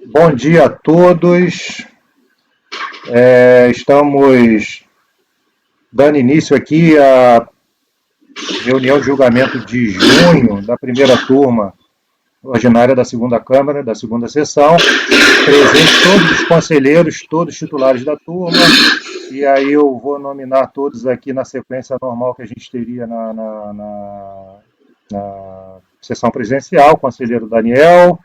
Bom dia a todos. Estamos dando início aqui à reunião de julgamento de junho da primeira turma ordinária da segunda Câmara, da segunda sessão. Presentes todos os conselheiros, todos os titulares da turma. E aí eu vou nominar todos aqui na sequência normal que a gente teria na sessão presidencial. Conselheiro Daniel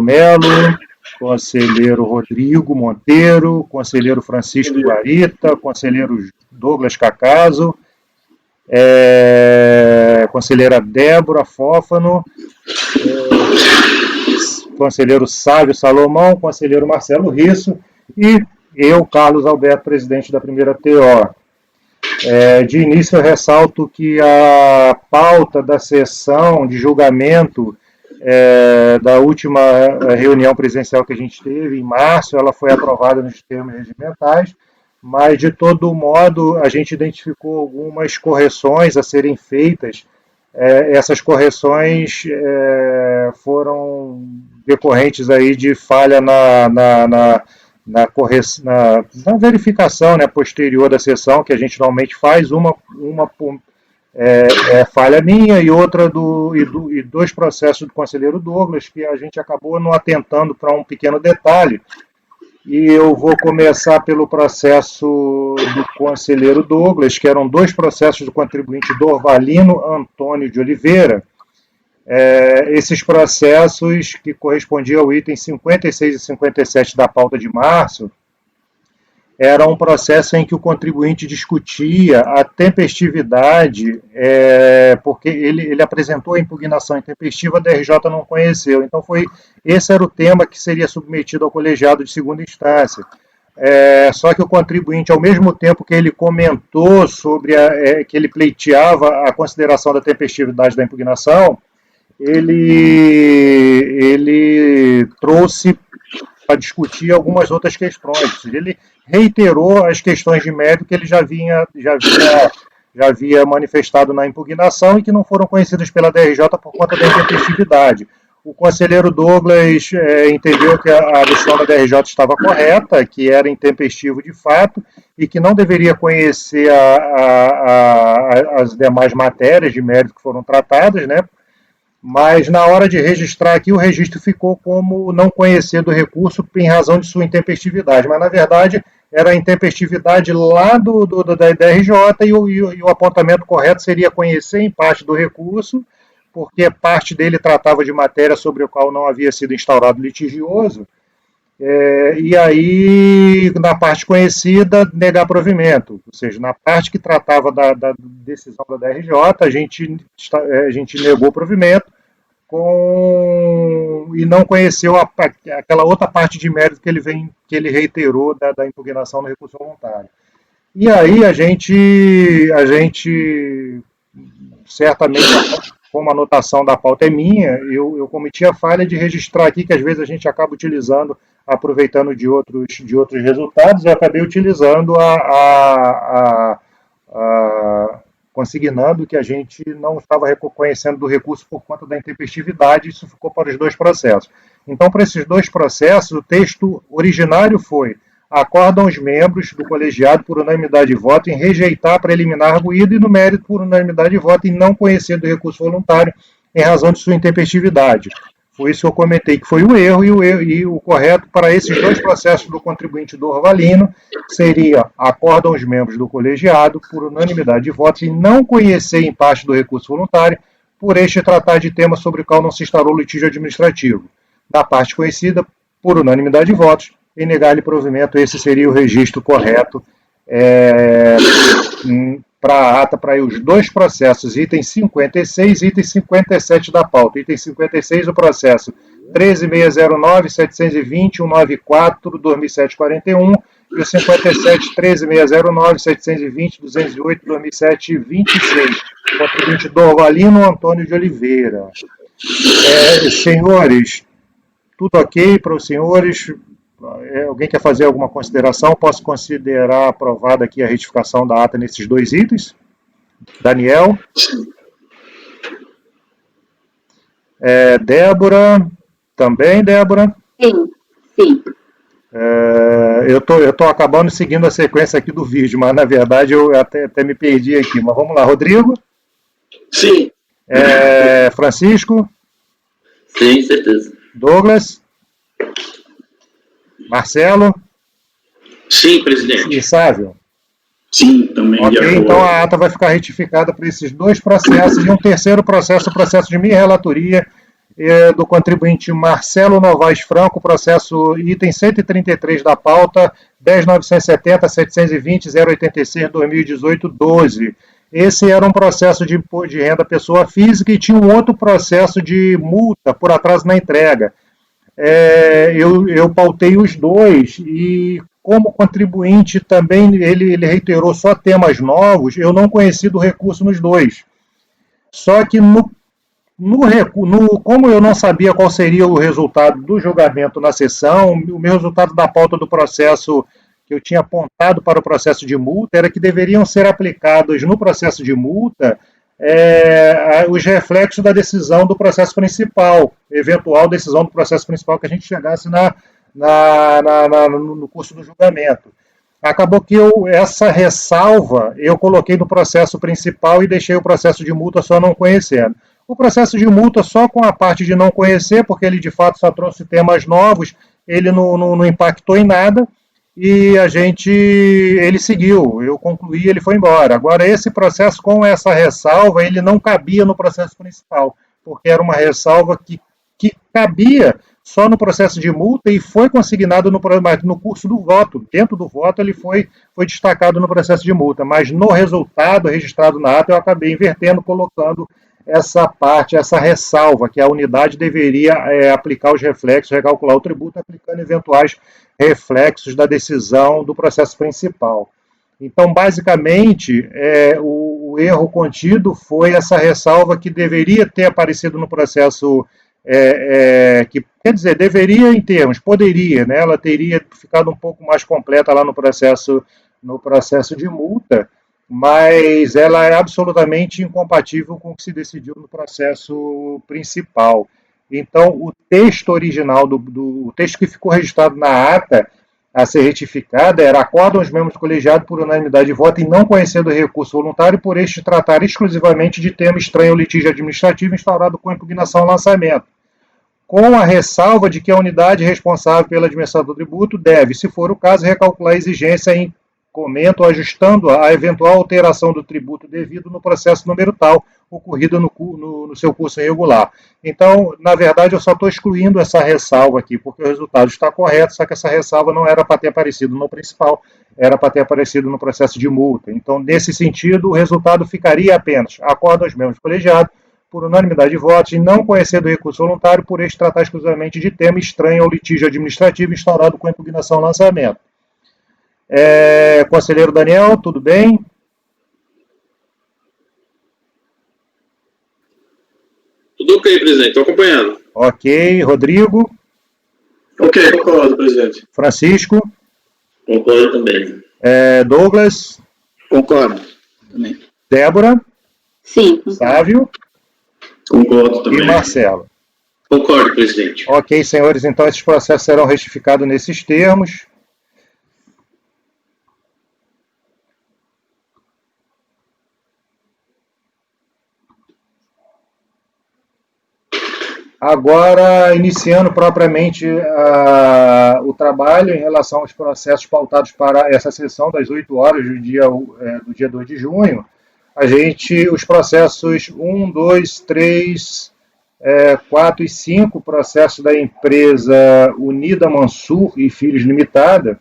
Melo, conselheiro Rodrigo Monteiro, conselheiro Francisco Guarita, conselheiro Douglas Cacaso, conselheira Débora Fófano, conselheiro Sávio Salomão, conselheiro Marcelo Risso e eu, Carlos Alberto, presidente da primeira TO. De início eu ressalto que a pauta da sessão de julgamento da última reunião presidencial que a gente teve, em março, ela foi aprovada nos termos regimentais, mas, de todo modo, a gente identificou algumas correções a serem feitas. Essas correções foram decorrentes aí de falha na verificação, né, posterior da sessão, que a gente normalmente faz, uma falha minha e outra e dois processos do conselheiro Douglas, que a gente acabou não atentando para um pequeno detalhe. E eu vou começar pelo processo do conselheiro Douglas, que eram dois processos do contribuinte Dorvalino Antônio de Oliveira. Esses processos, que correspondiam ao item 56 e 57 da pauta de março, era um processo em que o contribuinte discutia a tempestividade, porque ele apresentou a impugnação intempestiva, a DRJ não conheceu. Então, esse era o tema que seria submetido ao colegiado de segunda instância. Só que o contribuinte, ao mesmo tempo que ele comentou sobre que ele pleiteava a consideração da tempestividade da impugnação, ele trouxe para discutir algumas outras questões. Ele reiterou as questões de mérito que ele já havia manifestado na impugnação e que não foram conhecidas pela DRJ por conta da intempestividade. O conselheiro Douglas entendeu que a decisão da DRJ estava correta, que era intempestivo de fato e que não deveria conhecer as demais matérias de mérito que foram tratadas, né? Mas na hora de registrar aqui, o registro ficou como não conhecer do recurso em razão de sua intempestividade. Mas, na verdade, era a intempestividade lá da DRJ e o apontamento correto seria conhecer em parte do recurso, porque parte dele tratava de matéria sobre a qual não havia sido instaurado litigioso, e aí, na parte conhecida, negar provimento. Ou seja, na parte que tratava da decisão da DRJ, a gente negou provimento e não conheceu aquela outra parte de mérito que ele reiterou da impugnação no recurso voluntário. E aí a gente certamente, como a anotação da pauta é minha, eu cometi a falha de registrar aqui, que às vezes a gente acaba aproveitando de outros resultados, eu acabei utilizando consignando que a gente não estava reconhecendo do recurso por conta da intempestividade, isso ficou para os dois processos. Então, para esses dois processos, o texto originário foi: acordam os membros do colegiado por unanimidade de voto em rejeitar a preliminar arguído e no mérito por unanimidade de voto em não conhecer do recurso voluntário em razão de sua intempestividade. Foi isso que eu comentei, que foi o erro, e o correto para esses dois processos do contribuinte Dorvalino seria: acordam os membros do colegiado por unanimidade de votos em não conhecer em parte do recurso voluntário, por este tratar de tema sobre o qual não se instaurou litígio administrativo. Da parte conhecida, por unanimidade de votos, em negar-lhe provimento. Esse seria o registro correto para a ata, para os dois processos, item 56 e item 57 da pauta. Item 56, o processo 13.609.720.194.2007.41 e o 57, 13.609.720.208.2007.26. Contribuinte Dorvalino Antônio de Oliveira. Senhores, tudo ok para os senhores? Alguém quer fazer alguma consideração? Posso considerar aprovada aqui a retificação da ata nesses dois itens? Daniel? Débora, também, Débora? Sim, sim. Eu tô acabando seguindo a sequência aqui do vídeo, mas na verdade eu até me perdi aqui. Mas vamos lá, Rodrigo? Sim. Francisco? Sim, certeza. Douglas? Marcelo? Sim, presidente. E Sávio? Sim, também. Ok, então a ata vai ficar retificada para esses dois processos e um terceiro processo, o processo de minha relatoria do contribuinte Marcelo Novaes Franco, processo item 133 da pauta, 10.970.720.086/2018-12. Esse era um processo de imposto de renda pessoa física e tinha um outro processo de multa por atraso na entrega. Eu pautei os dois e, como contribuinte também, ele reiterou só temas novos, eu não conheci do recurso nos dois. Só que como eu não sabia qual seria o resultado do julgamento na sessão, o meu resultado da pauta do processo que eu tinha apontado para o processo de multa era que deveriam ser aplicados no processo de multa os reflexos da decisão do processo principal, eventual decisão do processo principal que a gente chegasse no curso do julgamento. Acabou que essa ressalva eu coloquei no processo principal e deixei o processo de multa só não conhecendo. O processo de multa só com a parte de não conhecer, porque ele de fato só trouxe temas novos, ele não impactou em nada, e ele seguiu, eu concluí, ele foi embora. Agora, esse processo com essa ressalva, ele não cabia no processo principal, porque era uma ressalva que cabia só no processo de multa e foi consignado no curso do voto. Dentro do voto, ele foi destacado no processo de multa, mas no resultado registrado na ata, eu acabei invertendo, colocando essa parte, essa ressalva, que a unidade deveria aplicar os reflexos, recalcular o tributo, aplicando eventuais reflexos da decisão do processo principal. Então, basicamente, o erro contido foi essa ressalva que deveria ter aparecido no processo, que, quer dizer, deveria em termos, poderia, né? Ela teria ficado um pouco mais completa lá no processo de multa, mas ela é absolutamente incompatível com o que se decidiu no processo principal. Então, o texto original, o texto que ficou registrado na ata a ser retificada era: acordam os membros do colegiado por unanimidade de voto em não conhecer do recurso voluntário por este tratar exclusivamente de tema estranho ao litígio administrativo instaurado com impugnação ao lançamento, com a ressalva de que a unidade responsável pela administração do tributo deve, se for o caso, recalcular a exigência em comento ajustando a eventual alteração do tributo devido no processo número tal, ocorrido no seu curso regular. Então, na verdade, eu só estou excluindo essa ressalva aqui, porque o resultado está correto, só que essa ressalva não era para ter aparecido no principal, era para ter aparecido no processo de multa. Então, nesse sentido, o resultado ficaria apenas: acordo aos membros do colegiado, por unanimidade de votos, em não conhecer do recurso voluntário por este tratar exclusivamente de tema estranho ao litígio administrativo instaurado com impugnação ao lançamento. Conselheiro Daniel, tudo bem? Tudo ok, presidente, estou acompanhando. Ok, Rodrigo? Ok, concordo, presidente. Francisco? Concordo também. Douglas? Concordo também. Débora? Sim. Sávio? Concordo também. E Marcelo? Concordo, presidente. Ok, senhores, então esses processos serão retificados nesses termos. Agora, iniciando propriamente o trabalho em relação aos processos pautados para essa sessão das 8 horas do dia 2 de junho, os processos 1, 2, 3, 4 e 5, processos da empresa Unida Mansur e Filhos Limitada,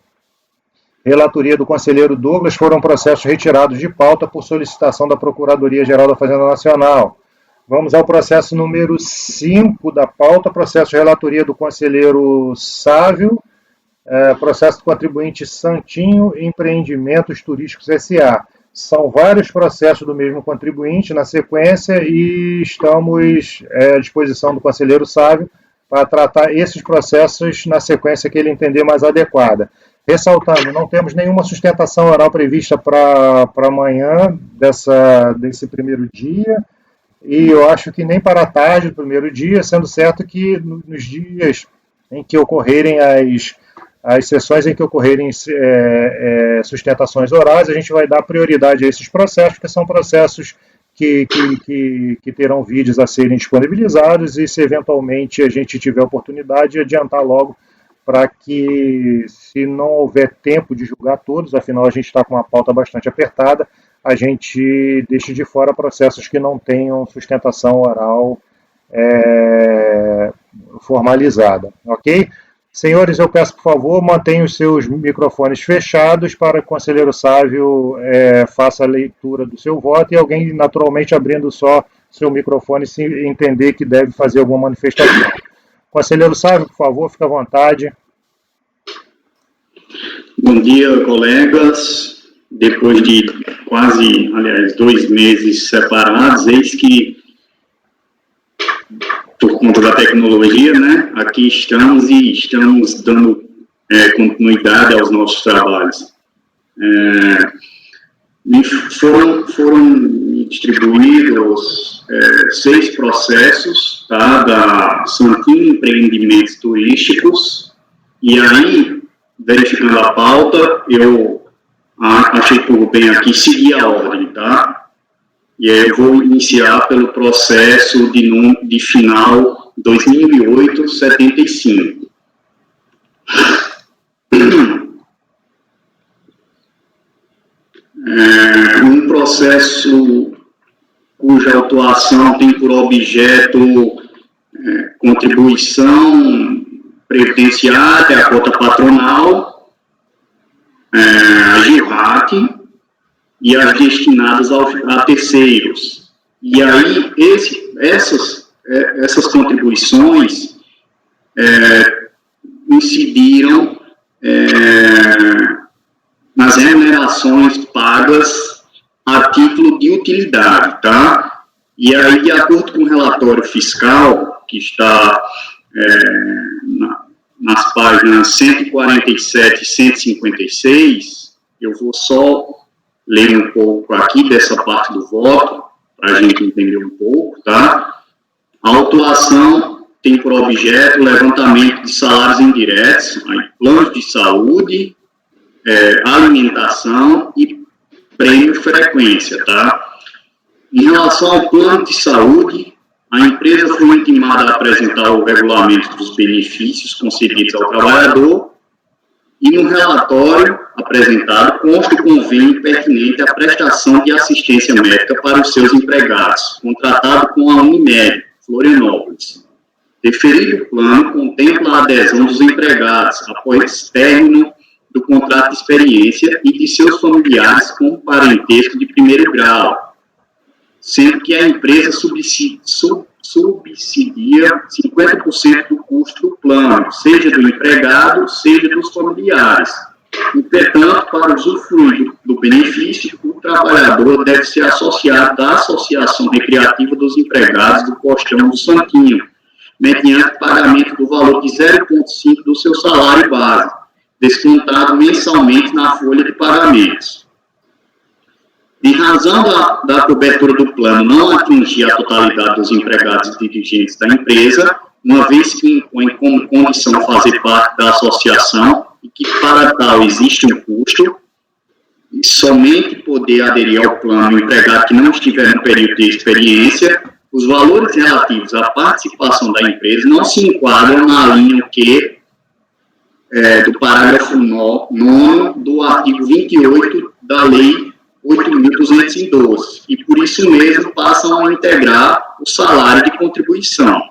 relatoria do conselheiro Douglas, foram processos retirados de pauta por solicitação da Procuradoria-Geral da Fazenda Nacional. Vamos ao processo número 5 da pauta, processo de relatoria do conselheiro Sávio, processo do contribuinte Santinho Empreendimentos Turísticos S.A. São vários processos do mesmo contribuinte na sequência e estamos à disposição do conselheiro Sávio para tratar esses processos na sequência que ele entender mais adequada. Ressaltando, não temos nenhuma sustentação oral prevista para amanhã desse primeiro dia. e eu acho que nem para a tarde do primeiro dia, sendo certo que nos dias em que ocorrerem as sessões em que ocorrerem sustentações orais, a gente vai dar prioridade a esses processos, porque são processos que terão vídeos a serem disponibilizados, e se eventualmente a gente tiver oportunidade, adiantar logo para que, se não houver tempo de julgar todos, afinal a gente está com uma pauta bastante apertada, a gente deixe de fora processos que não tenham sustentação oral formalizada, ok? Senhores, eu peço, por favor, mantenham os seus microfones fechados para que o conselheiro Sávio faça a leitura do seu voto, e alguém, naturalmente, abrindo só seu microfone, se entender que deve fazer alguma manifestação. Conselheiro Sávio, por favor, fique à vontade. Bom dia, colegas. Depois de quase, 2 meses separados, eis que, por conta da tecnologia, né, aqui estamos e estamos dando continuidade aos nossos trabalhos. Foram distribuídos 6 processos, tá, da Santinho Empreendimentos Turísticos, e aí, verificando a pauta, eu achei por bem aqui seguir a ordem, tá? E aí eu vou iniciar pelo processo de final 2008-75. Um processo cuja autuação tem por objeto contribuição previdenciária, a cota patronal, a GIVAC e as destinadas a terceiros. E aí, essas contribuições incidiram nas remunerações pagas a título de utilidade, tá? E aí, de acordo com o relatório fiscal, que está nas páginas 147 e 156, eu vou só ler um pouco aqui dessa parte do voto, para a gente entender um pouco, tá? A autuação tem por objeto o levantamento de salários indiretos, planos de saúde, alimentação e prêmio frequência, tá? Em relação ao plano de saúde, a empresa foi intimada a apresentar o regulamento dos benefícios concedidos ao trabalhador, e no relatório apresentado consta o convênio pertinente à prestação de assistência médica para os seus empregados, contratado com a Unimed, Florianópolis. Referido plano contempla a adesão dos empregados após término do contrato de experiência e de seus familiares com parentesco de primeiro grau, sendo que a empresa subsidia 50% do custo do plano, seja do empregado, seja dos familiares. Entretanto, para usufruir do benefício, o trabalhador deve ser associado à Associação Recreativa dos Empregados do Postão do Santinho, mediante pagamento do valor de 0,5% do seu salário base, descontado mensalmente na folha de pagamentos. Em razão da cobertura do plano não atingir a totalidade dos empregados e dirigentes da empresa, uma vez que impõe como condição fazer parte da associação e que para tal existe um custo, e somente poder aderir ao plano o empregado que não estiver no período de experiência, os valores relativos à participação da empresa não se enquadram na linha Q do parágrafo 9 do artigo 28 da Lei 8.212, e por isso mesmo passam a integrar o salário de contribuição,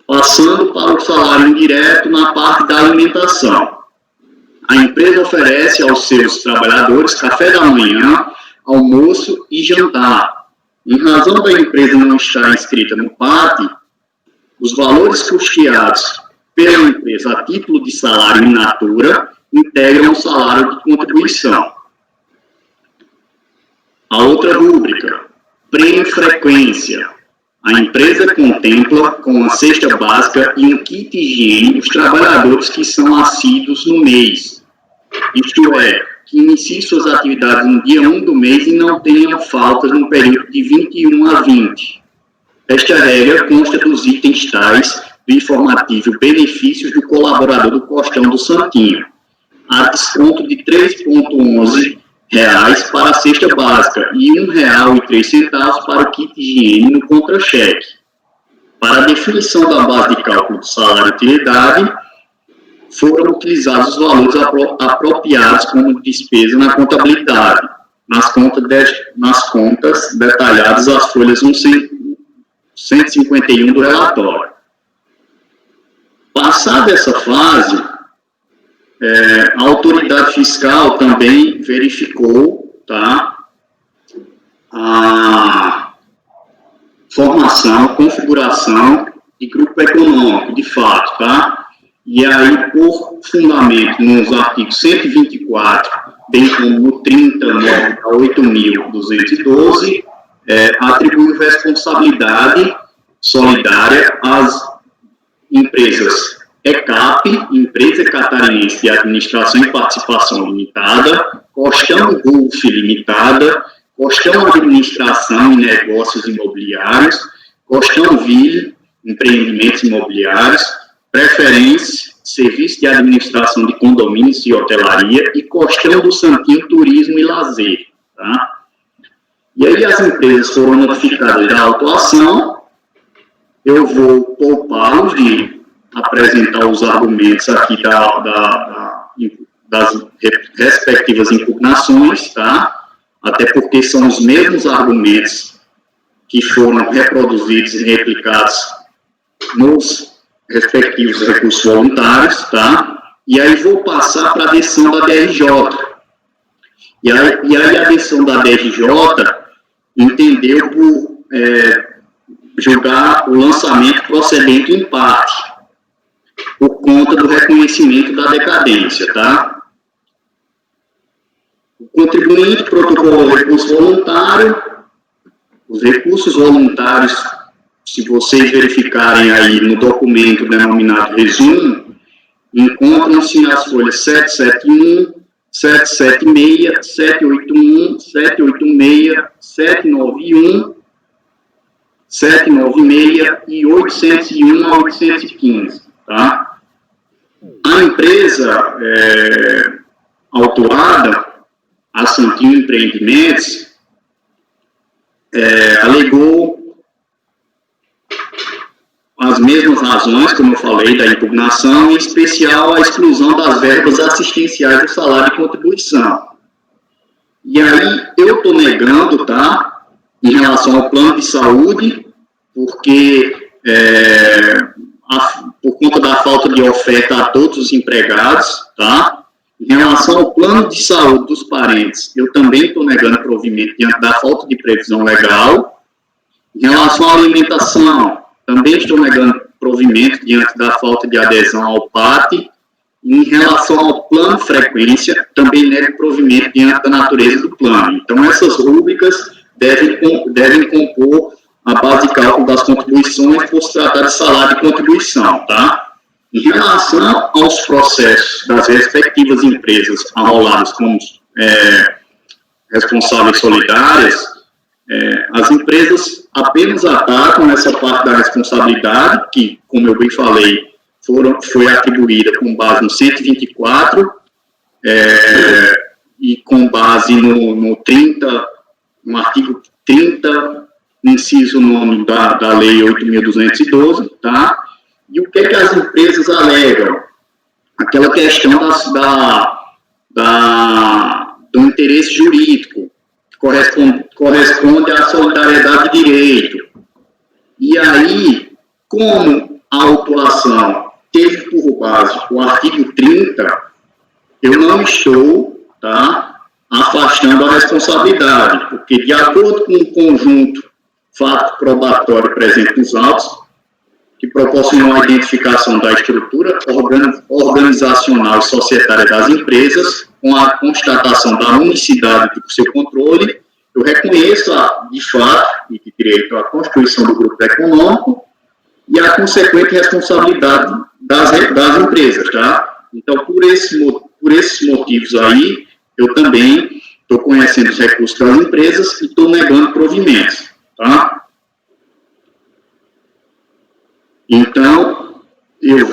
passando para o salário indireto na parte da alimentação. A empresa oferece aos seus trabalhadores café da manhã, almoço e jantar. Em razão da empresa não estar inscrita no PAT, os valores custeados pela empresa a título de salário in natura integram o salário de contribuição. A outra rúbrica, prêmio frequência. A empresa contempla com a cesta básica e um kit higiene os trabalhadores que são assíduos no mês. Isto é, que inicie suas atividades no dia 1 do mês e não tenham faltas no período de 21 a 20. Esta regra consta dos itens tais do informativo benefícios do colaborador do Costão do Santinho, a desconto de R$ 3,11 para a cesta básica e R$ 1,03 para o kit higiene no contra-cheque. Para a definição da base de cálculo do salário de utilidade, foram utilizados os valores apropriados como despesa na contabilidade, nas contas detalhadas as folhas 151 do relatório. Passada essa fase, a autoridade fiscal também verificou, tá, a formação, configuração de grupo econômico, de fato, tá? E aí, por fundamento nos artigos 124, bem como no 39 a 8.212, atribui responsabilidade solidária às empresas ECAP, Empresa Catarinense de Administração e Participação Limitada, Costão Gulf Limitada, Costão Administração e Negócios Imobiliários, Costão Ville, Empreendimentos Imobiliários, Preferência, Serviço de Administração de Condomínios e Hotelaria e Costão do Santinho Turismo e Lazer. Tá? E aí as empresas foram notificadas da autuação. Eu vou poupá-los de apresentar os argumentos aqui das respectivas impugnações, tá? Até porque são os mesmos argumentos que foram reproduzidos e replicados nos respectivos recursos voluntários, tá? E aí vou passar para a decisão da DRJ. E aí a decisão da DRJ entendeu por julgar o lançamento procedente em parte, por conta do reconhecimento da decadência, tá? O contribuinte protocolou o recurso voluntário. Os recursos voluntários, se vocês verificarem aí no documento denominado resumo, encontram-se nas folhas 771, 776, 781, 786, 791, 796 e 801 a 815, tá? A empresa autuada, a Santinho Empreendimentos, alegou as mesmas razões, como eu falei, da impugnação, em especial a exclusão das verbas assistenciais do salário de contribuição. E aí eu estou negando, tá, em relação ao plano de saúde, porque por conta da falta de oferta a todos os empregados, tá? Em relação ao plano de saúde dos parentes, eu também estou negando provimento diante da falta de previsão legal. Em relação à alimentação, também estou negando provimento diante da falta de adesão ao PAT. Em relação ao plano frequência, também nego provimento diante da natureza do plano. Então, essas rúbricas devem compor a base de cálculo das contribuições por se tratar de salário de contribuição, tá? Em relação aos processos das respectivas empresas arroladas como responsáveis solidárias, as empresas apenas atacam essa parte da responsabilidade, que, como eu bem falei, foi atribuída com base no 124 e com base no artigo 30, inciso 9 da Lei 8.212, tá? E o que é que as empresas alegam? Aquela questão do interesse jurídico, que corresponde à solidariedade de direito. E aí, como a autuação teve por base o artigo 30, eu não estou, tá, afastando a responsabilidade, porque de acordo com o conjunto fato probatório presente nos autos, que proporcionou a identificação da estrutura organizacional e societária das empresas, com a constatação da unicidade do seu controle, eu reconheço, de fato, e de direito, a constituição do grupo econômico e a consequente responsabilidade das empresas, tá? Então, por esses motivos aí, eu também estou conhecendo os recursos das empresas e estou negando provimentos, tá? Então, meu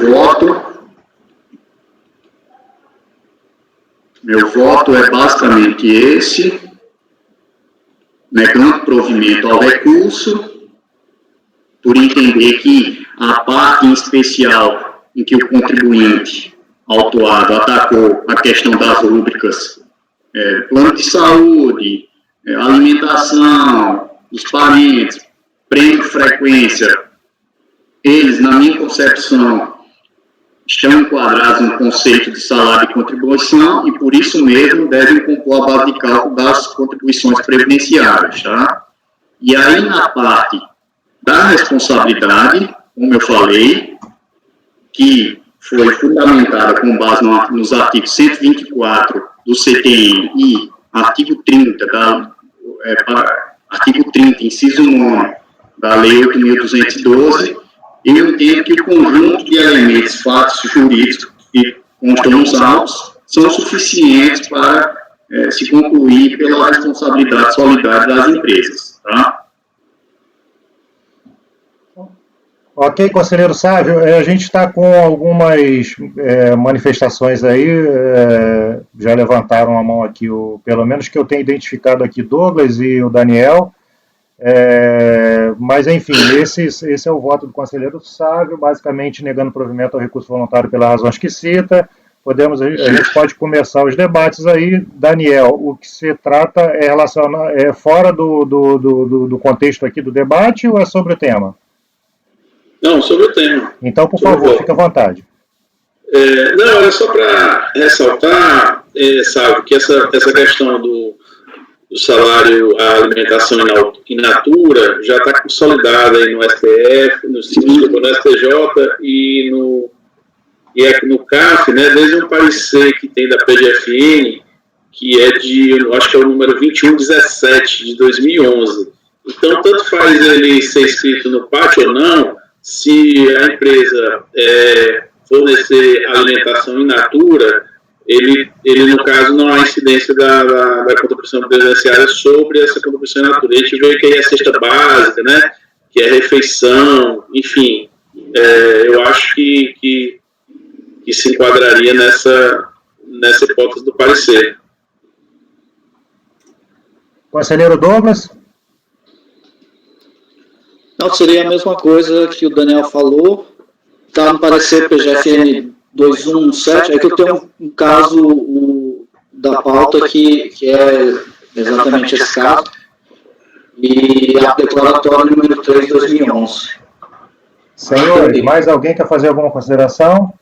voto é basicamente esse, negando provimento ao recurso, por entender que a parte em especial em que o contribuinte autuado atacou a questão das rúbricas plano de saúde, alimentação dos parentes, prêmio de frequência, eles, na minha concepção, estão enquadrados no conceito de salário de contribuição e, por isso mesmo, devem compor a base de cálculo das contribuições previdenciárias, tá? E aí, na parte da responsabilidade, como eu falei, que foi fundamentada com base nos artigos 124 do CTN e artigo 30, artigo 30, inciso 9, da Lei 8.212, eu entendo que o conjunto de elementos, fatos jurídicos que constam nos autos são suficientes para se concluir pela responsabilidade solidária das empresas, tá? Ok, conselheiro Sávio, a gente está com algumas manifestações aí, já levantaram a mão aqui, pelo menos que eu tenho identificado aqui, Douglas e o Daniel, mas enfim, esse é o voto do conselheiro Sávio, basicamente negando provimento ao recurso voluntário pelas razões que cita. A gente pode começar os debates aí. Daniel, o que se trata é fora do contexto aqui do debate ou é sobre o tema? Não, sobre o tema. Então, por favor, fique à vontade. Não, era só para ressaltar, sabe, que essa questão do salário, a alimentação in natura, já está consolidada aí no STF, no STJ e aqui no CAF, né, desde um parecer que tem da PGFN, que é eu acho que é o número 2117 de 2011. Então, tanto faz ele ser escrito no PAT ou não, se a empresa fornecer alimentação in natura, ele, no caso, não há incidência da contribuição previdenciária sobre essa contribuição in natura. A gente vê que aí é a cesta básica, né, que é refeição, enfim, eu acho que se enquadraria nessa hipótese do parecer. Conselheiro Douglas? Não, seria a mesma coisa que o Daniel falou, está no parecer PGFN 2117, é que eu tenho um caso da pauta que é exatamente esse caso, e a declaratória número 3 de 2011. Senhores, mais alguém quer fazer alguma consideração?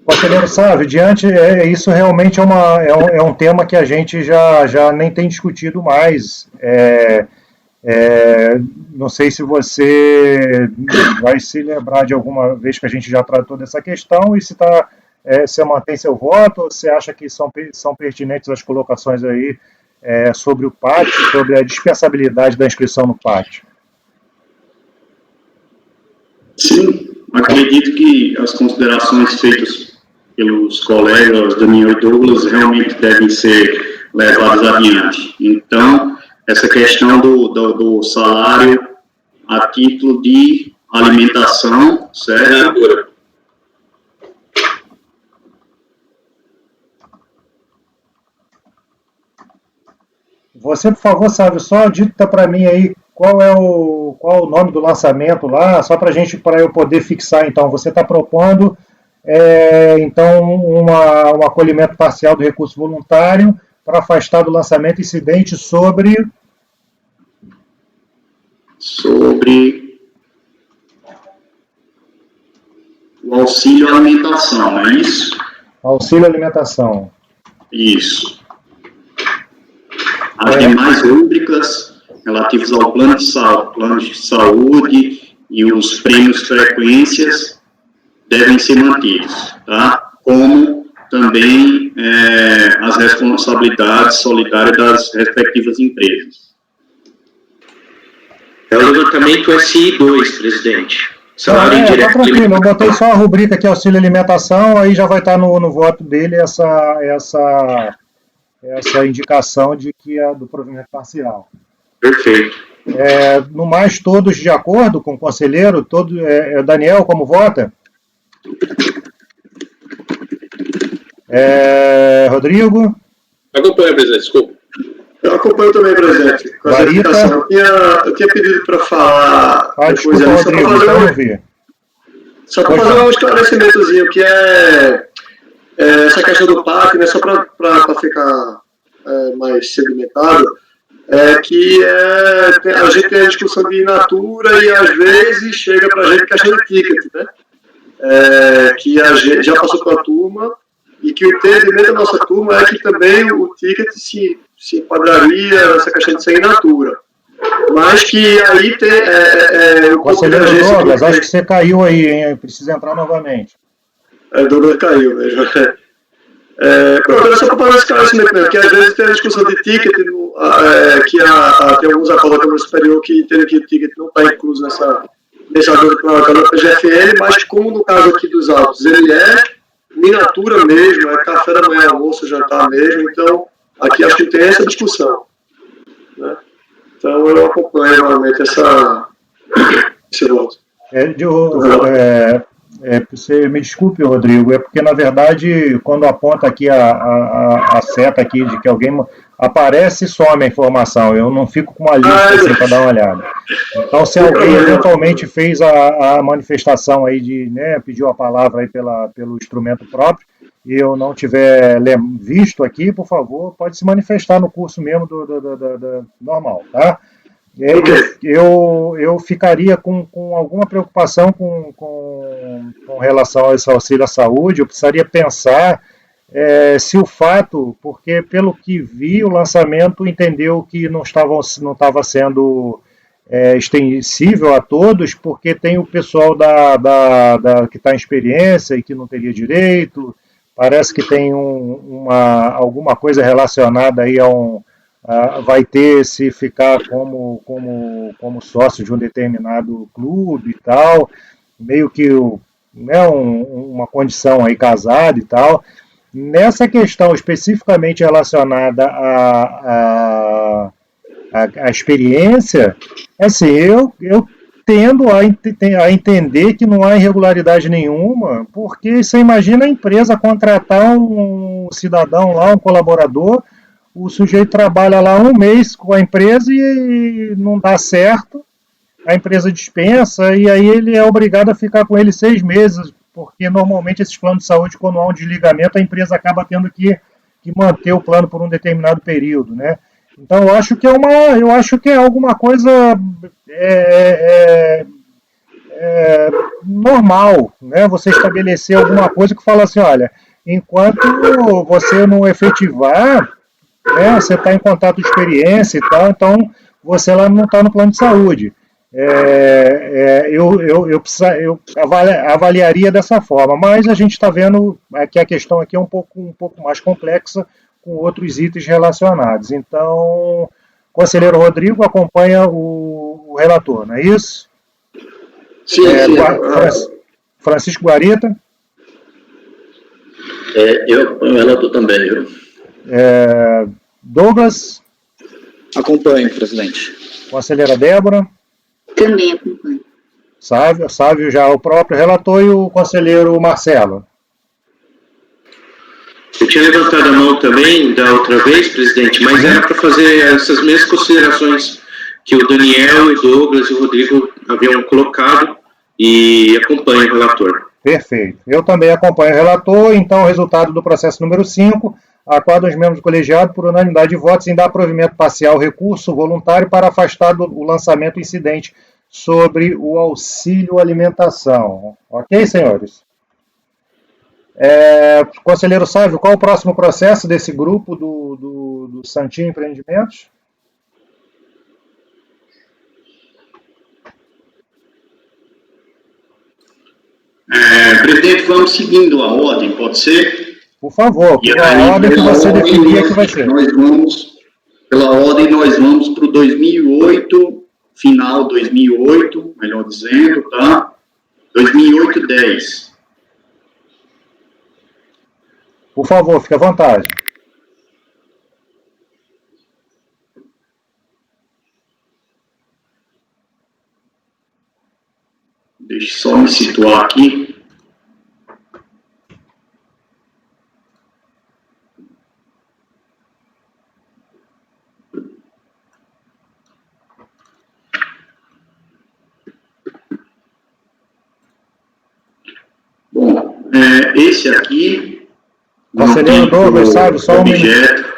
Conselheiro Sávio, isso realmente é um tema que a gente já nem tem discutido mais. Não sei se você vai se lembrar de alguma vez que a gente já tratou dessa questão e se você mantém seu voto ou você acha que são pertinentes as colocações aí sobre o PAT, sobre a dispensabilidade da inscrição no PAT. Sim, acredito que as considerações feitas pelos colegas Daniel e Douglas realmente devem ser levadas adiante. Então, essa questão do salário a título de alimentação, certo? Você, por favor, Sávio, só dita para mim aí qual é o nome do lançamento lá, só para eu poder fixar. Então, você está propondo então um acolhimento parcial do recurso voluntário para afastar do lançamento incidente sobre o auxílio alimentação, não é isso? Auxílio alimentação. Isso. As demais rúbricas relativas ao plano de saúde e os prêmios frequências devem ser mantidos, tá? Como também as responsabilidades solidárias das respectivas empresas. É o levantamento SI2, presidente. Salário Tá indireto. tranquilo, eu botei só a rubrica aqui, auxílio alimentação, aí já vai estar no voto dele essa indicação de que é do provimento parcial. Perfeito. No mais, todos de acordo com o conselheiro? Daniel, como vota? Rodrigo? Acompanha, presidente, desculpa. Eu acompanho também, presidente. Com essa Guarita? indicação. Eu tinha pedido para falar. Desculpa, Rodrigo, então eu vi. Só para fazer um esclarecimentozinho, que é essa questão do PAC, né, só para ficar mais sedimentado, que a gente tem a discussão de in natura e às vezes chega para a gente questão de ticket, né? Que a gente já passou pela turma e que o entendimento da nossa turma é que também o ticket se enquadraria nessa questão de ser in natura. Mas que aí tem Conselheiro Douglas, acho que você caiu aí, hein? Precisa entrar novamente. Douglas caiu mesmo. Pronto, era só para fazer esse esclarecimento mesmo, que às vezes tem a discussão de ticket, que tem alguns acordos da Câmara Superior que entendem que o ticket não está incluso nessa acordo com a PGFN, mas como no caso aqui dos autos, ele é miniatura mesmo, é café da manhã, almoço, jantar mesmo, então aqui acho que tem essa discussão, né? Então eu acompanho realmente esse voto. Você me desculpe, Rodrigo, é porque na verdade quando aponta aqui a seta aqui de que alguém aparece e some a informação, eu não fico com uma lista assim para dar uma olhada. Então se alguém eventualmente fez a manifestação aí de, né, pediu a palavra aí pelo instrumento próprio e eu não tiver visto aqui, por favor, pode se manifestar no curso mesmo do normal, tá? Eu ficaria com alguma preocupação com relação a esse auxílio à saúde. Eu precisaria pensar se o fato, porque pelo que vi, o lançamento entendeu que não estava sendo extensível a todos, porque tem o pessoal que está em experiência e que não teria direito. Parece que tem alguma coisa relacionada aí vai ter se ficar como sócio de um determinado clube e tal, meio que uma condição aí casado e tal. Nessa questão especificamente relacionada à experiência, assim, eu tendo a entender que não há irregularidade nenhuma, porque você imagina a empresa contratar um cidadão lá, um colaborador, o sujeito trabalha lá um mês com a empresa e não dá certo, a empresa dispensa e aí ele é obrigado a ficar com ele 6 meses, porque normalmente esses planos de saúde, quando há um desligamento, a empresa acaba tendo que manter o plano por um determinado período, né? Então eu acho que é alguma coisa normal, né? Você estabelecer alguma coisa que fala assim, olha, enquanto você não efetivar, né, você está em contato de experiência e tal, então você lá não está no plano de saúde. Eu avaliaria dessa forma, mas a gente está vendo que a questão aqui é um pouco mais complexa, com outros itens relacionados. Então, conselheiro Rodrigo acompanha o relator, não é isso? Sim, Francisco Guarita? Eu acompanho o relator também, viu? Douglas? Acompanho, presidente. Conselheira Débora? Também acompanho. Sávio já o próprio relator e o conselheiro Marcelo. Eu tinha levantado a mão também da outra vez, presidente, mas era para fazer essas mesmas considerações que o Daniel, o Douglas e o Rodrigo haviam colocado e acompanho o relator. Perfeito. Eu também acompanho o relator, então o resultado do processo número 5, acorda os membros do colegiado por unanimidade de votos em dar provimento parcial ao recurso voluntário para afastar o lançamento incidente sobre o auxílio alimentação. Ok, senhores? Conselheiro Sávio, qual o próximo processo desse grupo do Santinho Empreendimentos? Presidente, vamos seguindo a ordem, pode ser? Por favor, pela ordem que você definir que vai ser. Pela ordem, nós vamos para o 2008, final 2008, melhor dizendo, tá? 2008-10. Por favor, fique à vontade. Deixa eu só me situar aqui. Bom, esse aqui... Conselheiro Douglas, sabe, só objeto.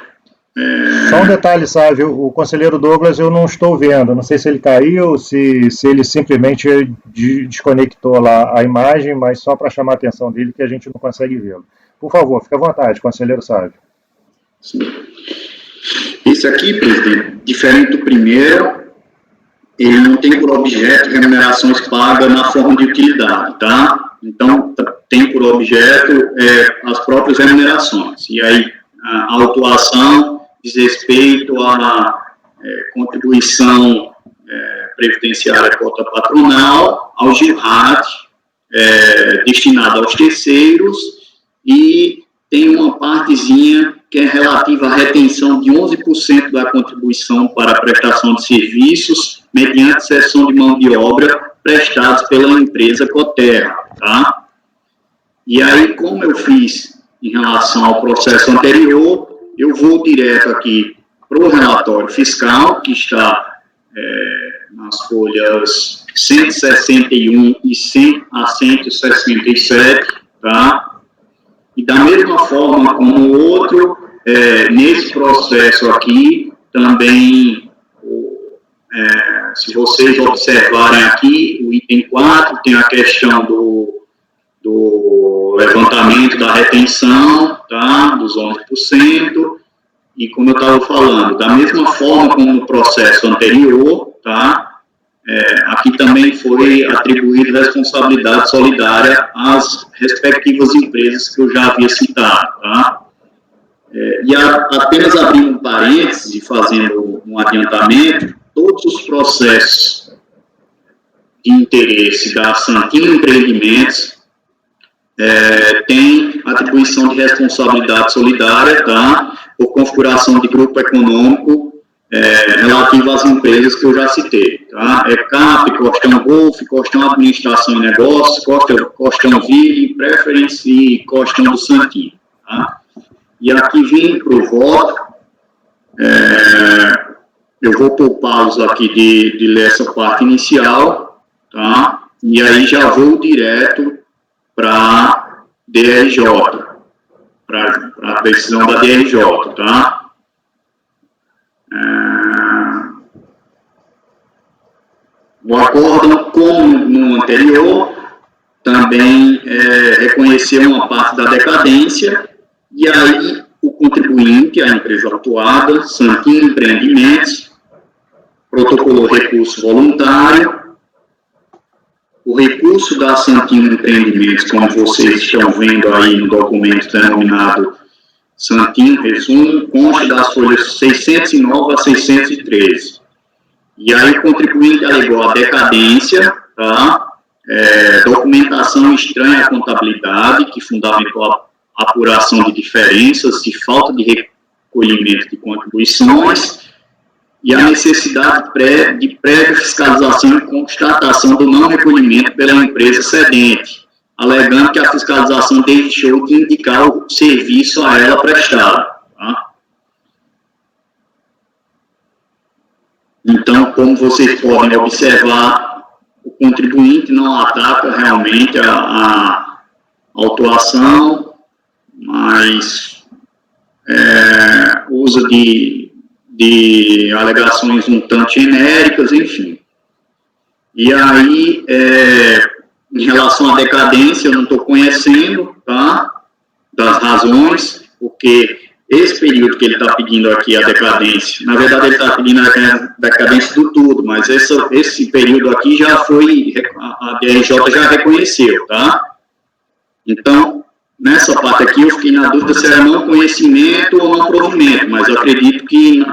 Só um detalhe, sabe, o conselheiro Douglas eu não estou vendo, não sei se ele caiu, se ele simplesmente desconectou lá a imagem, mas só para chamar a atenção dele que a gente não consegue vê-lo. Por favor, fique à vontade, conselheiro Sávio. Esse aqui, presidente, diferente do primeiro, ele não tem por objeto remunerações pagas na forma de utilidade, tá? Então, tem por objeto as próprias remunerações. E aí, a autuação diz respeito à contribuição previdenciária cota patronal, ao GIRAD, destinado aos terceiros, e tem uma partezinha que é relativa à retenção de 11% da contribuição para a prestação de serviços mediante cessão de mão de obra prestados pela empresa Coterra, tá? E aí, como eu fiz em relação ao processo anterior, eu vou direto aqui para o relatório fiscal, que está nas folhas 161 e 100 a 167, tá? E da mesma forma como o outro, nesse processo aqui, também, se vocês observarem aqui, o item 4 tem a questão do levantamento da retenção, tá, dos 11%, e como eu estava falando, da mesma forma como no processo anterior, tá, aqui também foi atribuída responsabilidade solidária às respectivas empresas que eu já havia citado, tá. E apenas abrindo um parênteses e fazendo um adiantamento, todos os processos de interesse da Santino Empreendimentos tem atribuição de responsabilidade solidária, tá, por configuração de grupo econômico relativo às empresas que eu já citei, tá, CAP, Costão Golf, Costão Administração e Negócios, Costão Ville, Preference e Costão do Santino, tá. E aqui vindo para o voto, eu vou poupá-los aqui de ler essa parte inicial, tá, e aí já vou direto para DRJ, para a decisão da DRJ, tá? O acordo, como no anterior, também reconheceu uma parte da decadência, e aí o contribuinte, a empresa autuada, Santino Empreendimentos, protocolou recurso voluntário. O recurso da Santino Empreendimentos, como vocês estão vendo aí no documento denominado Santino Resumo, consta das folhas 609 a 613. E aí o contribuinte alegou a decadência, tá? Documentação estranha à contabilidade, que fundamentou a apuração de diferenças, de falta de recolhimento de contribuições, e a necessidade de prévia fiscalização e constatação do não recolhimento pela empresa cedente, alegando que a fiscalização deixou de indicar o serviço a ela prestado. Tá? Então, como vocês podem observar, o contribuinte não ataca realmente a autuação, mas usa de alegações um tanto genéricas, enfim. E aí, em relação à decadência, eu não estou conhecendo, tá, das razões, porque esse período que ele está pedindo aqui, a decadência, na verdade ele está pedindo a decadência do tudo, mas esse período aqui já foi, a DRJ já reconheceu, tá? Então, nessa parte aqui eu fiquei na dúvida se era não conhecimento ou não provimento, mas eu acredito que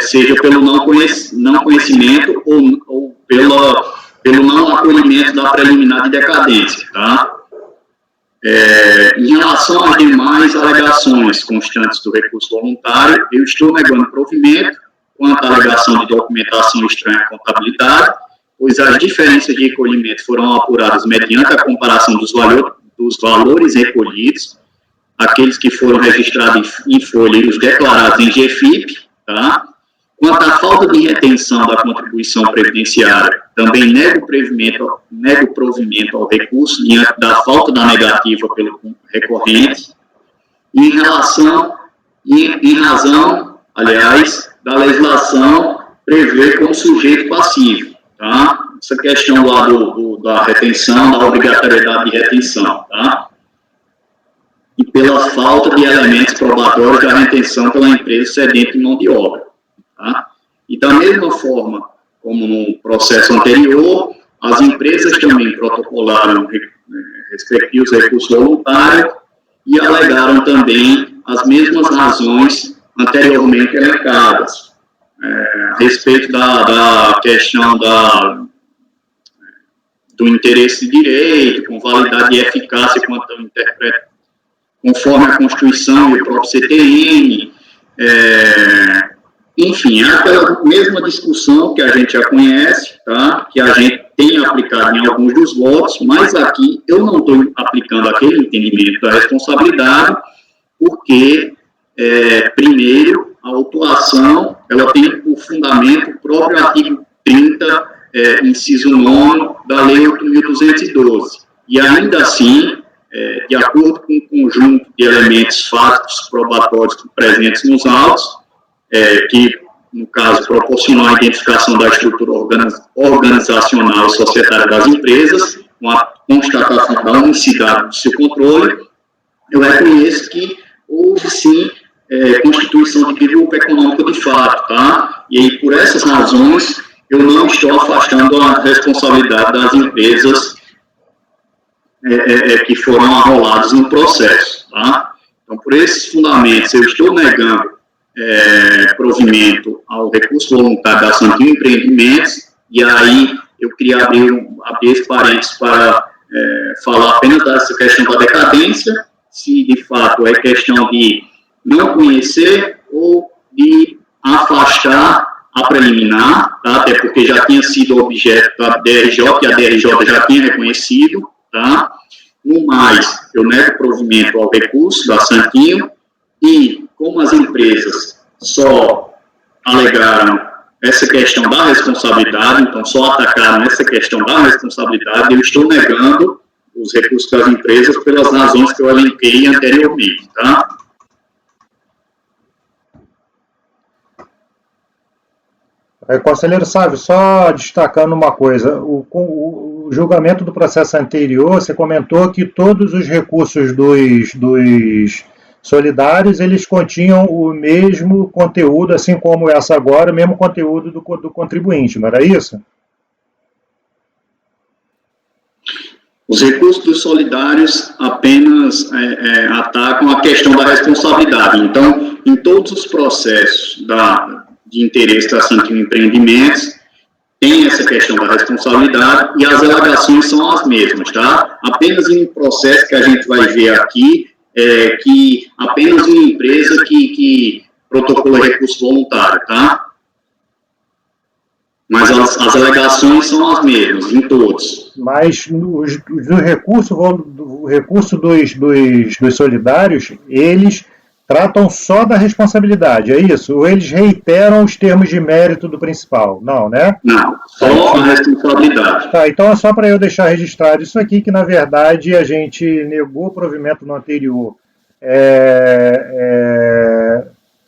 seja pelo não conhecimento ou pelo não acolhimento da preliminar de decadência, tá? Em relação às demais alegações constantes do recurso voluntário, eu estou negando provimento quanto à alegação de documentação estranha à contabilidade, pois as diferenças de recolhimento foram apuradas mediante a comparação dos valores recolhidos, aqueles que foram registrados em folha e os declarados em GFIP, tá? Quanto à falta de retenção da contribuição previdenciária, também nego provimento ao recurso diante da falta da negativa pelo recorrente, em razão, aliás, da legislação prever como sujeito passivo, tá? Essa questão lá da retenção, da obrigatoriedade de retenção, tá? E pela falta de elementos probatórios da retenção pela empresa cedente em mão de obra. Tá? E da mesma forma como no processo anterior, as empresas também protocolaram respectivos recursos voluntários e alegaram também as mesmas razões anteriormente elencadas, a respeito da questão do interesse de direito, com validade e eficácia quanto ao interprete, conforme a Constituição e o próprio CTN, enfim, é aquela mesma discussão que a gente já conhece, tá? Que a gente tem aplicado em alguns dos votos, mas aqui eu não estou aplicando aquele entendimento da responsabilidade, porque, primeiro, a autuação, ela tem por fundamento o próprio artigo 30, inciso 9 da Lei 8.212, e ainda assim, de acordo com o conjunto de elementos fáticos probatórios presentes nos autos, que, no caso, proporcionou a identificação da estrutura organizacional e societária das empresas, com a constatação da unicidade do seu controle, eu reconheço que houve, sim, constituição de grupo econômico de fato, tá? E aí, por essas razões, eu não estou afastando a responsabilidade das empresas que foram arroladas no processo, tá? Então, por esses fundamentos, eu estou negando provimento ao recurso voluntário da Santinho Empreendimentos, e aí eu queria abrir esse parênteses para falar apenas dessa questão da decadência, se de fato é questão de não conhecer ou de afastar a preliminar, tá? Até porque já tinha sido objeto da DRJ, e a DRJ já tinha reconhecido, tá? No mais, eu nego provimento ao recurso da Santinho, e como as empresas só alegaram essa questão da responsabilidade, então só atacaram essa questão da responsabilidade, eu estou negando os recursos das empresas pelas razões que eu elenquei anteriormente, tá? Conselheiro Sávio, só destacando uma coisa, o julgamento do processo anterior, você comentou que todos os recursos dos solidários, eles continham o mesmo conteúdo, assim como essa agora, o mesmo conteúdo do contribuinte, não era isso? Os recursos dos solidários apenas atacam a questão da responsabilidade. Então, em todos os processos de interesse da Santinho Empreendimentos, tem essa questão da responsabilidade e as alegações são as mesmas, tá? Apenas em um processo que a gente vai ver aqui, que apenas uma empresa que protocola recurso voluntário, tá? Mas as alegações são as mesmas, em todos. Mas o recurso dos solidários, eles tratam só da responsabilidade, é isso? Ou eles reiteram os termos de mérito do principal? Não, né? Não, só a responsabilidade. Tá, então é só para eu deixar registrado isso aqui, que na verdade a gente negou o provimento no anterior.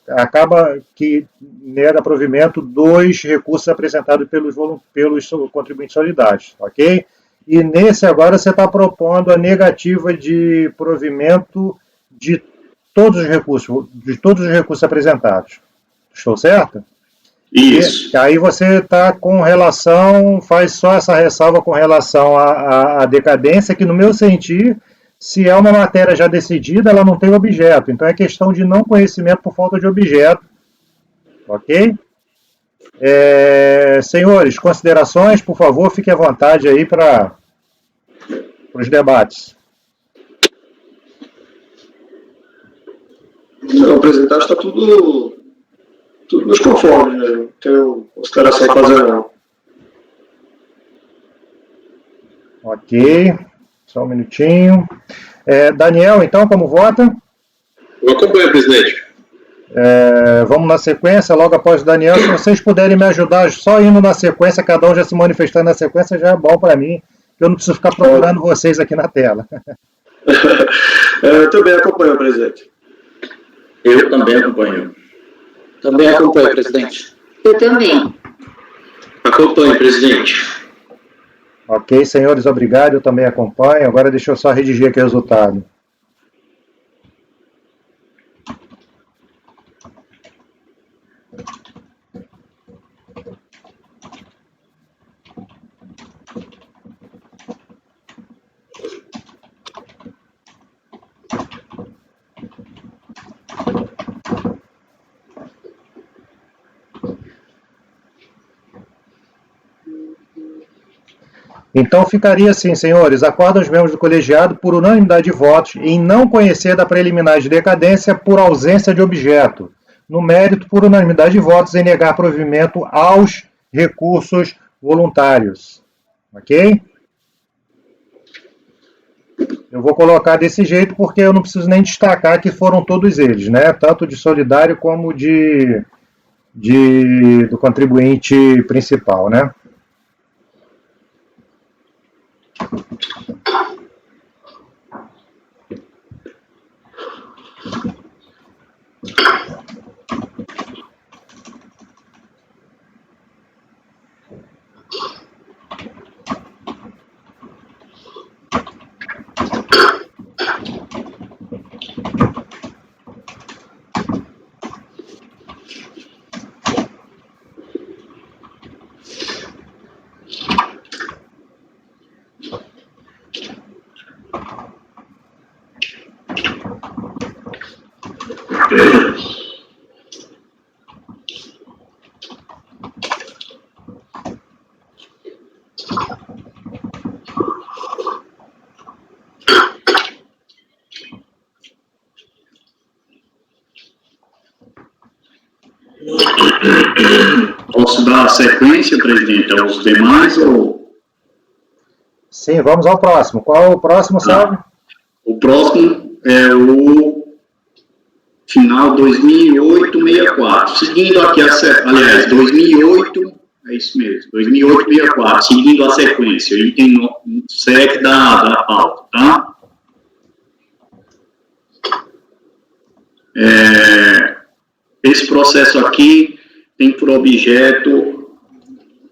Acaba que nega provimento dos recursos apresentados pelos contribuintes solidários, ok? E nesse agora você está propondo a negativa de provimento de todos os recursos apresentados. Estou certo? Isso. E aí você está com relação, faz só essa ressalva com relação à decadência, que no meu sentir, se é uma matéria já decidida, ela não tem objeto. Então é questão de não conhecimento por falta de objeto. Ok? Senhores, considerações, por favor, fiquem à vontade aí para os debates. Não, apresentar está tudo nos conformes, né? Não tenho consideração a fazer, não. Ok, só um minutinho. Daniel, então, como vota? Eu acompanho, presidente. Vamos na sequência, logo após o Daniel. Se vocês puderem me ajudar só indo na sequência, cada um já se manifestando na sequência, já é bom para mim, eu não preciso ficar procurando vocês aqui na tela. Eu também acompanho, presidente. Eu também acompanho. Também acompanho, presidente. Eu também. Acompanho, presidente. Ok, senhores, obrigado, eu também acompanho. Agora deixa eu só redigir aqui o resultado. Então ficaria assim, senhores, acordam os membros do colegiado por unanimidade de votos em não conhecer da preliminar de decadência por ausência de objeto. No mérito, por unanimidade de votos em negar provimento aos recursos voluntários. Ok? Eu vou colocar desse jeito porque eu não preciso nem destacar que foram todos eles, né? Tanto de solidário como do contribuinte principal, né? Posso dar sequência, presidente, aos demais ou... Sim, vamos ao próximo. Qual é o próximo, sabe? O próximo é o final 2008-64. Seguindo aqui aliás, 2008, é isso mesmo, 2008-64, seguindo a sequência, item 7 da pauta, tá? Esse processo aqui tem por objeto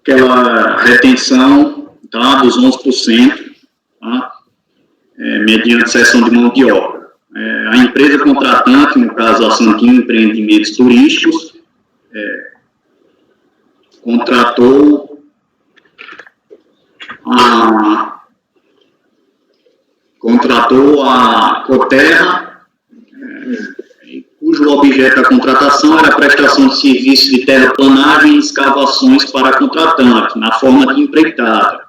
aquela retenção, tá, dos 11%, tá? Mediante cessão de mão de obra. A empresa contratante, no caso a Santinho Empreendimentos Turísticos, contratou a Coterra, cujo objeto da contratação era a prestação de serviços de terraplanagem e escavações para a contratante, na forma de empreitada.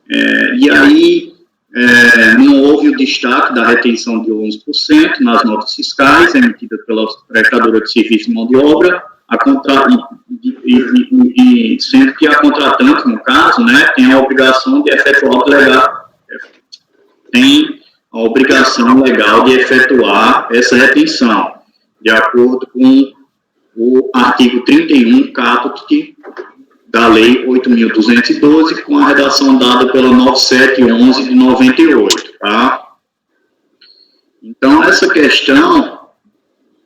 E aí, não houve o destaque da retenção de 11% nas notas fiscais emitidas pela prestadora de serviço de mão de obra, sendo que a contratante, no caso, né, tem a obrigação de efetuar essa retenção, de acordo com o artigo 31, caput da Lei 8.212, com a redação dada pela 9711 de 98, tá? Então, essa questão,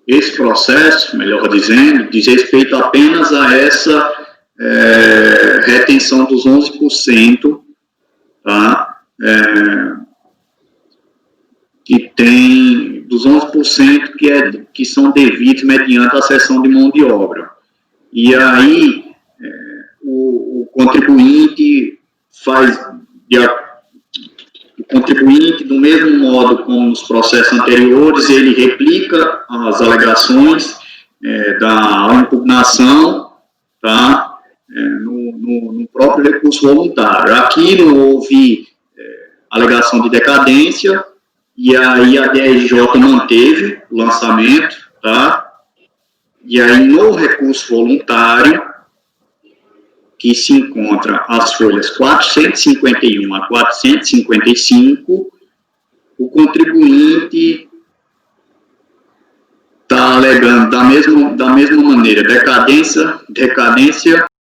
esse processo, melhor dizendo, diz respeito apenas a essa retenção dos 11%, tá? Que tem dos 11% que são devidos mediante a cessão de mão de obra. E aí, o contribuinte do mesmo modo como nos processos anteriores, ele replica as alegações da impugnação, tá? No próprio recurso voluntário. Aqui não houve alegação de decadência, e aí a DRJ manteve o lançamento, tá? E aí no recurso voluntário, que se encontra as folhas 451 a 455, o contribuinte está alegando da mesma maneira decadência